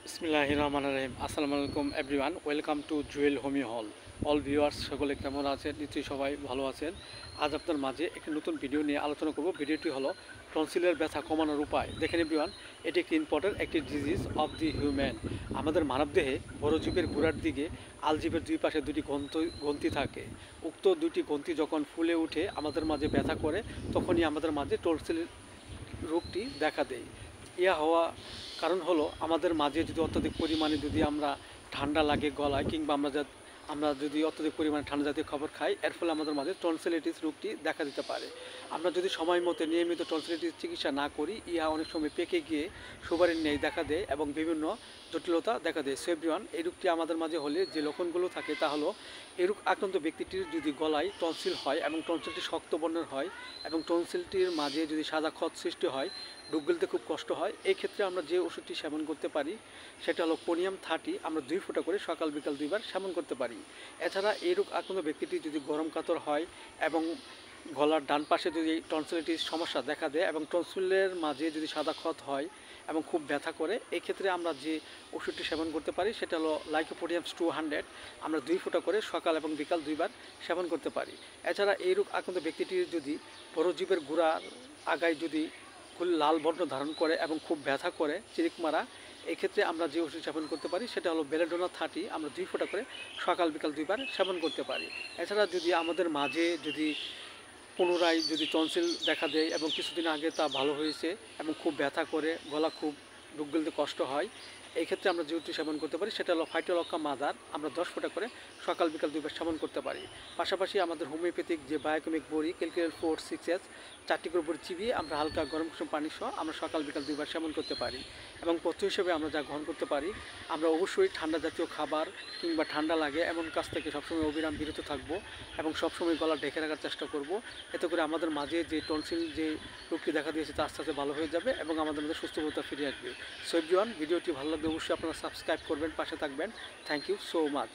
বিসমিল্লাহির রহমানির রহিম। আসসালামু আলাইকুম everyone, welcome to Jewel homeo হল। অল ভিউয়ার্স সকলে কেমন আছেন? নিশ্চয়ই সবাই ভালো আছেন। আজ আপনার মাঝে একটি নতুন ভিডিও নিয়ে আলোচনা করব। ভিডিওটি হলো টনসিলের ব্যথা কমানোর উপায়। দেখেন এভরিওয়ান, এটি একটি ইম্পর্টেন্ট একটি ডিজিজ অফ দি হিউম্যান। আমাদের মানবদেহে বড় জীবের গোড়ার দিকে আলজিবের দুই পাশে দুটি গ্রন্থি থাকে। উক্ত দুটি গ্রন্থি যখন ফুলে উঠে আমাদের মাঝে ব্যথা করে, তখনই আমাদের মাঝে টনসিল রোগটি দেখা দেয়। ইয়া হওয়া কারণ হলো আমাদের মাঝে যদি অত্যধিক পরিমাণে যদি আমরা ঠান্ডা লাগে গলায়, কিংবা আমরা যদি অত্যধিক পরিমাণে ঠান্ডা জাতীয় খাবার খাই, এর ফলে আমাদের মাঝে টনসিলাইটিস রোগটি দেখা দিতে পারে। আমরা যদি সময় মতো নিয়মিত টনসিলাইটিস চিকিৎসা না করি, ইহা অনেক সময় পেকে গিয়ে সুপারির ন্যায় দেখা দেয় এবং বিভিন্ন জটিলতা দেখা দেয়। সো এভরিওয়ান, এই রোগটি আমাদের মাঝে হলে যে লক্ষণগুলো থাকে তা হলো, এই রোগ আক্রান্ত ব্যক্তিটির যদি গলায় টনসিল হয় এবং টনসিলটি শক্ত বর্ণের হয় এবং টনসিলটির মাঝে যদি সাদা ক্ষত সৃষ্টি হয়, ডুব গিলতে খুব কষ্ট হয়, এই ক্ষেত্রে আমরা যে ওষুধটি সেবন করতে পারি সেটা হলো কোনিয়াম 30। আমরা 2 ফোঁটা করে সকাল বিকাল 2 বার সেবন করতে পারি। এছাড়া এই রোগ আক্রান্ত ব্যক্তিটি যদি গরম কাতর হয় এবং গলার ডান পাশে যদি টনসিলাইটিস সমস্যা দেখা দেয় এবং টনসিলের মাঝে যদি সাদা ক্ষত হয় এবং খুব ব্যথা করে, এই ক্ষেত্রে আমরা যে ওষুধটি সেবন করতে পারি সেটা হলো লাইকোপোডিয়াম 200। আমরা 2 ফোঁটা করে সকাল এবং বিকাল 2 বার সেবন করতে পারি। এছাড়া এই রোগ আক্রান্ত ব্যক্তিটির যদি পরজীবের গোড়ার আগায় যদি লাল বর্ণ ধারণ করে এবং খুব ব্যথা করে চিরিক মারা, এই ক্ষেত্রে আমরা যে ওষুধ সেবন করতে পারি সেটা হলো বেলেডোনা 30। আমরা 2 ফোঁটা করে সকাল বিকাল 2 বার সেবন করতে পারি। এছাড়া যদি আমাদের মাঝে যদি পুনরায় যদি টনসিল দেখা দেয় এবং কিছুদিন আগে তা ভালো হয়েছে এবং খুব ব্যথা করে গলা খুব ঢুক গিলতে কষ্ট হয়, এই ক্ষেত্রে আমরা যে ওষুধটি সেবন করতে পারি সেটা হলো ফাইটোলক্কা মাদার। আমরা 10 ফোঁটা করে সকাল বিকাল 2 বার সেবন করতে পারি। পাশাপাশি আমাদের হোমিওপ্যাথিক যে বায়োকেমিক বড়ি ক্যালকুলেট 4-6S 4টি করে বড়ি চিবিয়ে আমরা হালকা গরম কুসুম পানি সহ আমরা সকাল বিকাল 2 বার সেবন করতে পারি। এবং পথ্য হিসেবে আমরা যা গ্রহণ করতে পারি, আমরা অবশ্যই ঠান্ডা জাতীয় খাবার কিংবা ঠান্ডা লাগে এমন কাজ থেকে সবসময় অবিরাম বিরত থাকবো এবং সবসময় গলা ঢেকে রাখার চেষ্টা করব। এতে করে আমাদের মাঝে যে টনসিল যে রোগটি দেখা দিয়েছে তা আস্তে আস্তে ভালো হয়ে যাবে এবং আমাদের মধ্যে সুস্থতা ফিরে আসবে। সো এভরিওয়ান, ভিডিওটি ভালো লাগলে অবশ্যই আপনারা সাবস্ক্রাইব করবেন, পাশে থাকবেন। Thank you so much.